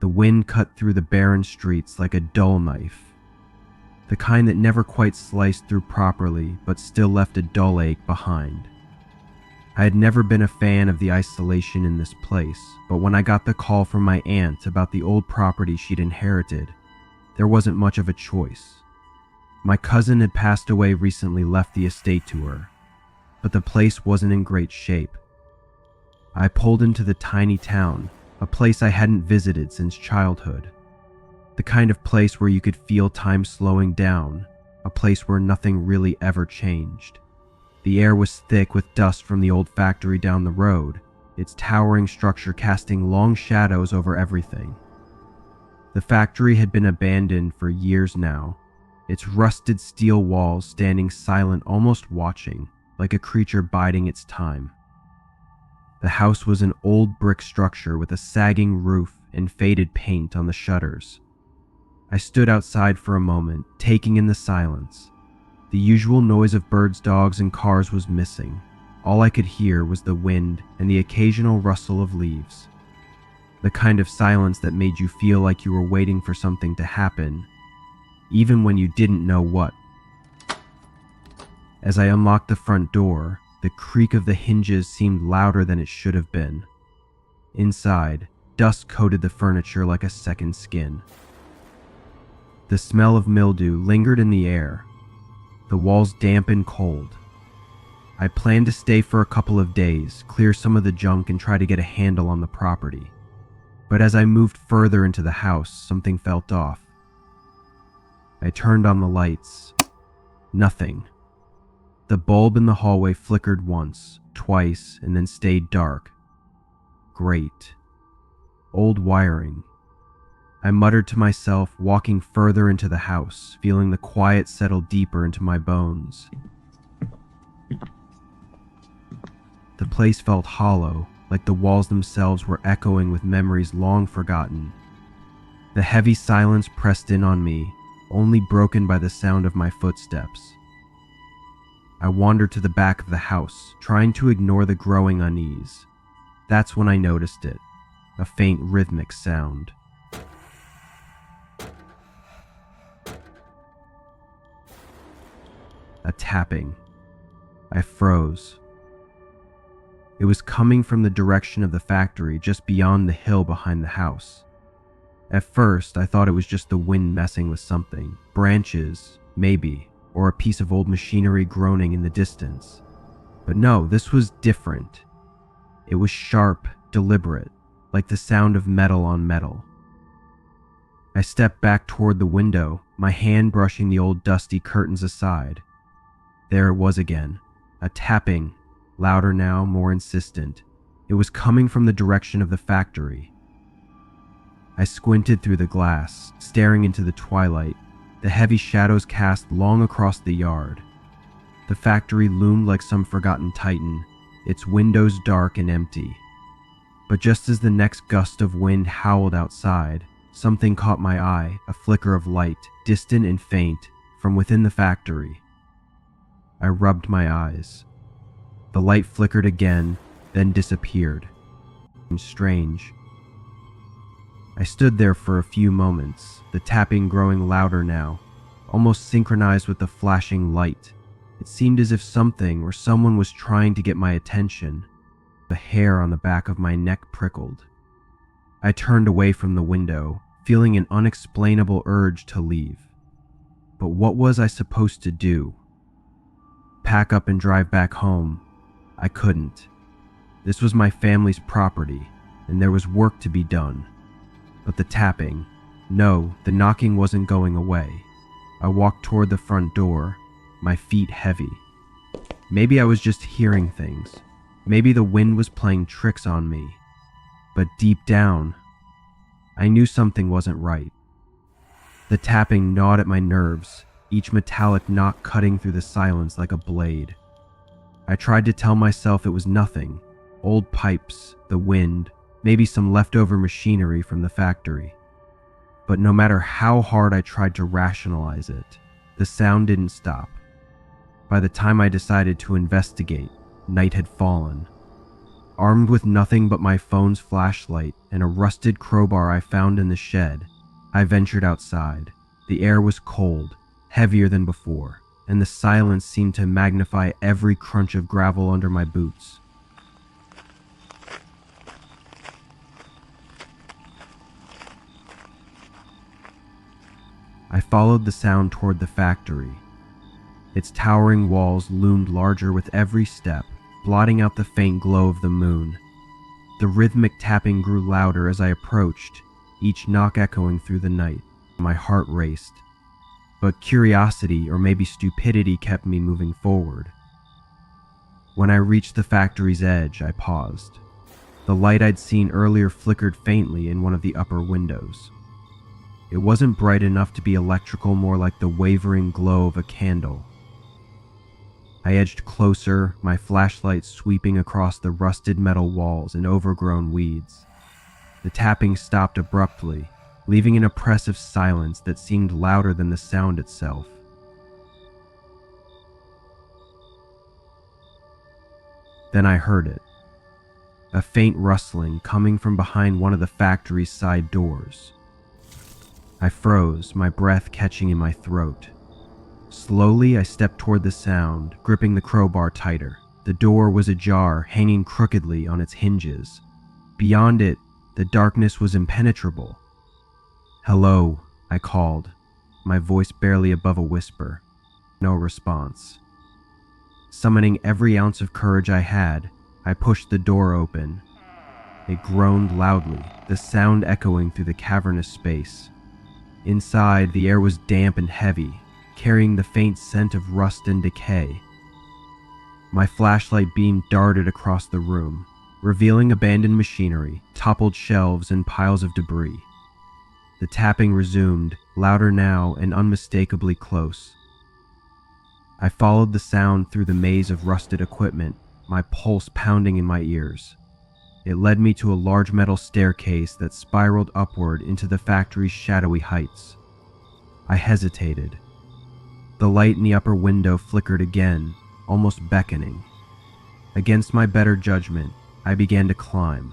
The wind cut through the barren streets like a dull knife, the kind that never quite sliced through properly but still left a dull ache behind. I had never been a fan of the isolation in this place, but when I got the call from my aunt about the old property she'd inherited, there wasn't much of a choice. My cousin had passed away recently, left the estate to her, but the place wasn't in great shape. I pulled into the tiny town, a place I hadn't visited since childhood. The kind of place where you could feel time slowing down, a place where nothing really ever changed. The air was thick with dust from the old factory down the road, its towering structure casting long shadows over everything. The factory had been abandoned for years now, its rusted steel walls standing silent, almost watching, like a creature biding its time. The house was an old brick structure with a sagging roof and faded paint on the shutters. I stood outside for a moment, taking in the silence. The usual noise of birds, dogs, and cars was missing. All I could hear was the wind and the occasional rustle of leaves. The kind of silence that made you feel like you were waiting for something to happen, even when you didn't know what. As I unlocked the front door, the creak of the hinges seemed louder than it should have been. Inside, dust coated the furniture like a second skin. The smell of mildew lingered in the air, the walls damp and cold. I planned to stay for a couple of days, clear some of the junk, and try to get a handle on the property. But as I moved further into the house, something felt off. I turned on the lights. Nothing. The bulb in the hallway flickered once, twice, and then stayed dark. Great. Old wiring. I muttered to myself, walking further into the house, feeling the quiet settle deeper into my bones. The place felt hollow, like the walls themselves were echoing with memories long forgotten. The heavy silence pressed in on me, only broken by the sound of my footsteps. I wandered to the back of the house, trying to ignore the growing unease. That's when I noticed it, a faint rhythmic sound. A tapping. I froze. It was coming from the direction of the factory just beyond the hill behind the house. At first, I thought it was just the wind messing with something, branches, maybe, or a piece of old machinery groaning in the distance. But no, this was different. It was sharp, deliberate, like the sound of metal on metal. I stepped back toward the window, my hand brushing the old dusty curtains aside. There it was again, a tapping, louder now, more insistent. It was coming from the direction of the factory. I squinted through the glass, staring into the twilight, the heavy shadows cast long across the yard. The factory loomed like some forgotten titan, its windows dark and empty. But just as the next gust of wind howled outside, something caught my eye, a flicker of light, distant and faint, from within the factory. I rubbed my eyes. The light flickered again, then disappeared. Strange. I stood there for a few moments, the tapping growing louder now, almost synchronized with the flashing light. It seemed as if something or someone was trying to get my attention. The hair on the back of my neck prickled. I turned away from the window, feeling an unexplainable urge to leave. But what was I supposed to do? Pack up and drive back home? I couldn't. This was my family's property, and there was work to be done. But the tapping, no, the knocking wasn't going away. I walked toward the front door, my feet heavy. Maybe I was just hearing things. Maybe the wind was playing tricks on me. But deep down, I knew something wasn't right. The tapping gnawed at my nerves, each metallic knock cutting through the silence like a blade. I tried to tell myself it was nothing, old pipes, the wind, maybe some leftover machinery from the factory. But no matter how hard I tried to rationalize it, the sound didn't stop. By the time I decided to investigate, night had fallen. Armed with nothing but my phone's flashlight and a rusted crowbar I found in the shed, I ventured outside. The air was cold, heavier than before, and the silence seemed to magnify every crunch of gravel under my boots. I followed the sound toward the factory. Its towering walls loomed larger with every step, blotting out the faint glow of the moon. The rhythmic tapping grew louder as I approached, each knock echoing through the night. My heart raced, but curiosity or maybe stupidity kept me moving forward. When I reached the factory's edge, I paused. The light I'd seen earlier flickered faintly in one of the upper windows. It wasn't bright enough to be electrical, more like the wavering glow of a candle. I edged closer, my flashlight sweeping across the rusted metal walls and overgrown weeds. The tapping stopped abruptly, leaving an oppressive silence that seemed louder than the sound itself. Then I heard it. A faint rustling coming from behind one of the factory's side doors. I froze, my breath catching in my throat. Slowly, I stepped toward the sound, gripping the crowbar tighter. The door was ajar, hanging crookedly on its hinges. Beyond it, the darkness was impenetrable. "Hello," I called, my voice barely above a whisper. No response. Summoning every ounce of courage I had, I pushed the door open. It groaned loudly, the sound echoing through the cavernous space. Inside, the air was damp and heavy, carrying the faint scent of rust and decay. My flashlight beam darted across the room, revealing abandoned machinery, toppled shelves, and piles of debris. The tapping resumed, louder now and unmistakably close. I followed the sound through the maze of rusted equipment, my pulse pounding in my ears. It led me to a large metal staircase that spiraled upward into the factory's shadowy heights. I hesitated. The light in the upper window flickered again, almost beckoning. Against my better judgment, I began to climb.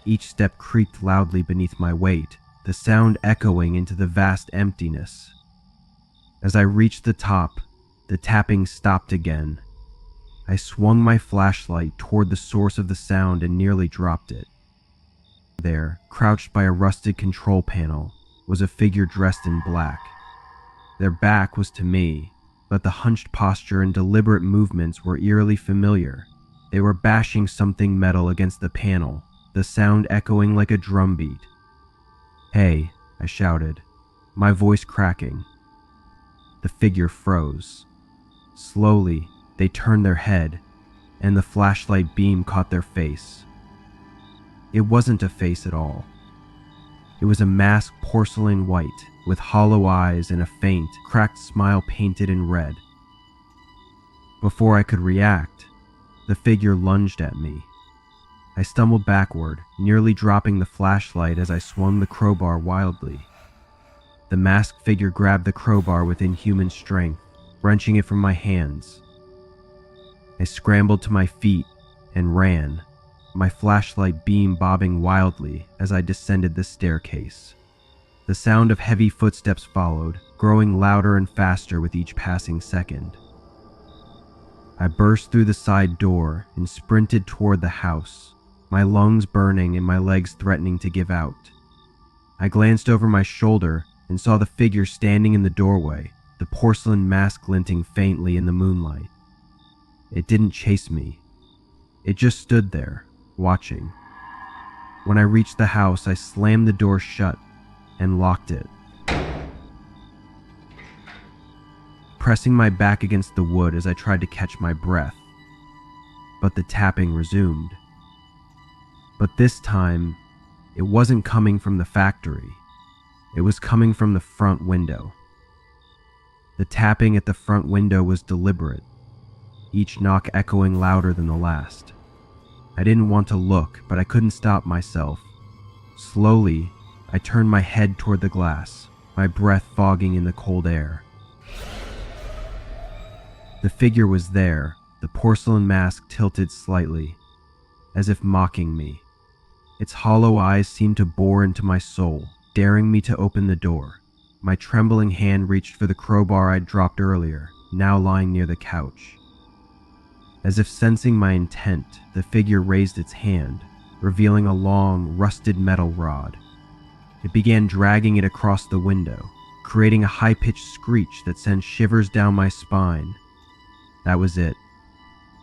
Each step creaked loudly beneath my weight, the sound echoing into the vast emptiness. As I reached the top, the tapping stopped again. I swung my flashlight toward the source of the sound and nearly dropped it. There, crouched by a rusted control panel, was a figure dressed in black. Their back was to me, but the hunched posture and deliberate movements were eerily familiar. They were bashing something metal against the panel, the sound echoing like a drumbeat. "Hey," I shouted, my voice cracking. The figure froze. Slowly, they turned their head, and the flashlight beam caught their face. It wasn't a face at all. It was a mask porcelain white, with hollow eyes and a faint, cracked smile painted in red. Before I could react, the figure lunged at me. I stumbled backward, nearly dropping the flashlight as I swung the crowbar wildly. The masked figure grabbed the crowbar with inhuman strength, wrenching it from my hands. I scrambled to my feet and ran, my flashlight beam bobbing wildly as I descended the staircase. The sound of heavy footsteps followed, growing louder and faster with each passing second. I burst through the side door and sprinted toward the house, my lungs burning and my legs threatening to give out. I glanced over my shoulder and saw the figure standing in the doorway, the porcelain mask glinting faintly in the moonlight. It didn't chase me. It just stood there, watching. When I reached the house, I slammed the door shut and locked it. Pressing my back against the wood as I tried to catch my breath. But the tapping resumed. But this time, it wasn't coming from the factory. It was coming from the front window. The tapping at the front window was deliberate, each knock echoing louder than the last. I didn't want to look, but I couldn't stop myself. Slowly, I turned my head toward the glass, my breath fogging in the cold air. The figure was there, the porcelain mask tilted slightly, as if mocking me. Its hollow eyes seemed to bore into my soul, daring me to open the door. My trembling hand reached for the crowbar I'd dropped earlier, now lying near the couch. As if sensing my intent, the figure raised its hand, revealing a long, rusted metal rod. It began dragging it across the window, creating a high-pitched screech that sent shivers down my spine. That was it.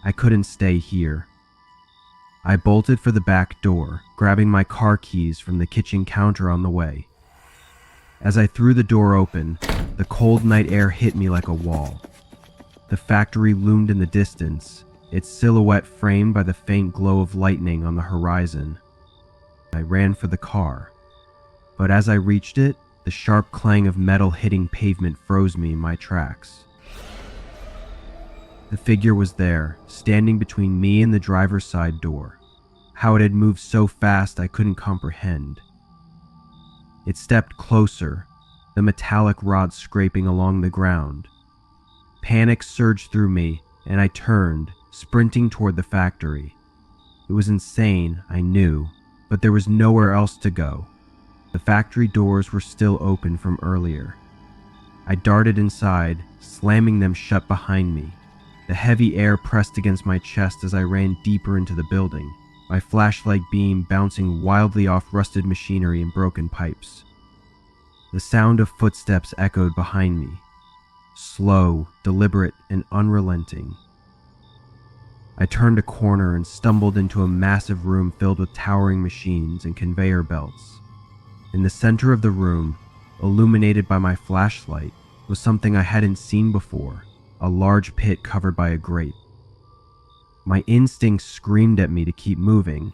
I couldn't stay here. I bolted for the back door, grabbing my car keys from the kitchen counter on the way. As I threw the door open, the cold night air hit me like a wall. The factory loomed in the distance, its silhouette framed by the faint glow of lightning on the horizon. I ran for the car, but as I reached it, the sharp clang of metal hitting pavement froze me in my tracks. The figure was there, standing between me and the driver's side door. How it had moved so fast I couldn't comprehend. It stepped closer, the metallic rod scraping along the ground. Panic surged through me, and I turned, sprinting toward the factory. It was insane, I knew, but there was nowhere else to go. The factory doors were still open from earlier. I darted inside, slamming them shut behind me. The heavy air pressed against my chest as I ran deeper into the building, my flashlight beam bouncing wildly off rusted machinery and broken pipes. The sound of footsteps echoed behind me, slow, deliberate, and unrelenting. I turned a corner and stumbled into a massive room filled with towering machines and conveyor belts. In the center of the room, illuminated by my flashlight, was something I hadn't seen before, a large pit covered by a grate. My instincts screamed at me to keep moving,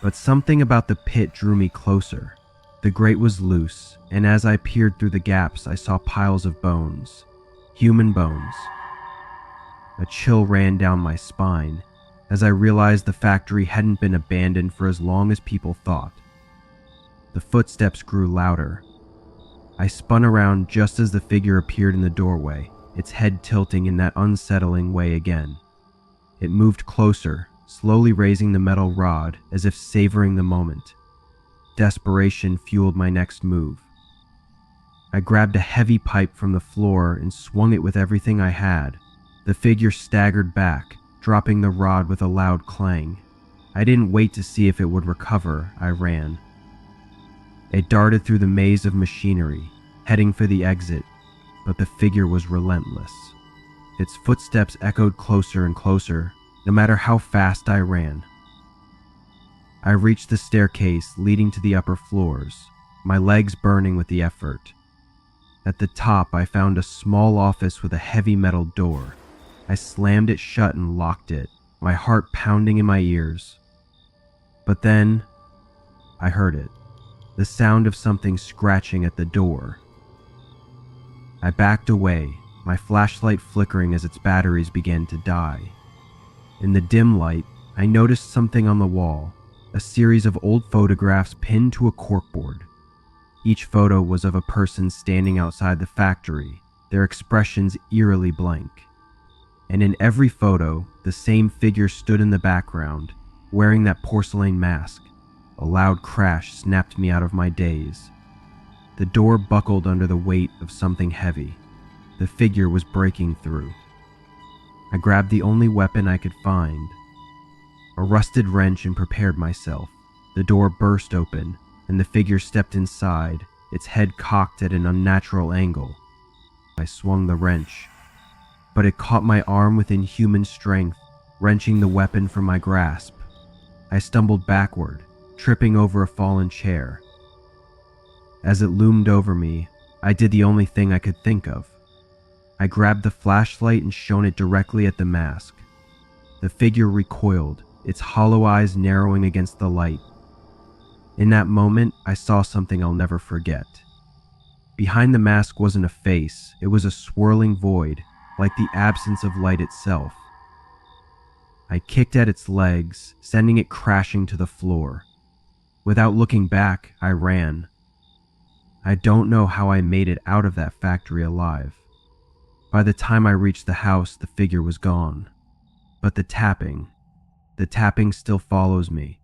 but something about the pit drew me closer. The grate was loose, and as I peered through the gaps, I saw piles of bones, human bones. A chill ran down my spine as I realized the factory hadn't been abandoned for as long as people thought. The footsteps grew louder. I spun around just as the figure appeared in the doorway, its head tilting in that unsettling way again. It moved closer, slowly raising the metal rod as if savoring the moment. Desperation fueled my next move. I grabbed a heavy pipe from the floor and swung it with everything I had. The figure staggered back, dropping the rod with a loud clang. I didn't wait to see if it would recover, I ran. It darted through the maze of machinery, heading for the exit, but the figure was relentless. Its footsteps echoed closer and closer, no matter how fast I ran. I reached the staircase leading to the upper floors, my legs burning with the effort. At the top, I found a small office with a heavy metal door. I slammed it shut and locked it, my heart pounding in my ears. But then, I heard it. The sound of something scratching at the door. I backed away, my flashlight flickering as its batteries began to die. In the dim light, I noticed something on the wall, a series of old photographs pinned to a corkboard. Each photo was of a person standing outside the factory, their expressions eerily blank. And in every photo, the same figure stood in the background, wearing that porcelain mask. A loud crash snapped me out of my daze. The door buckled under the weight of something heavy. The figure was breaking through. I grabbed the only weapon I could find, a rusted wrench, and prepared myself. The door burst open, and the figure stepped inside, its head cocked at an unnatural angle. I swung the wrench, but it caught my arm with inhuman strength, wrenching the weapon from my grasp. I stumbled backward, tripping over a fallen chair. As it loomed over me, I did the only thing I could think of. I grabbed the flashlight and shone it directly at the mask. The figure recoiled, its hollow eyes narrowing against the light. In that moment, I saw something I'll never forget. Behind the mask wasn't a face, it was a swirling void, like the absence of light itself. I kicked at its legs, sending it crashing to the floor. Without looking back, I ran. I don't know how I made it out of that factory alive. By the time I reached the house, the figure was gone. But the tapping still follows me.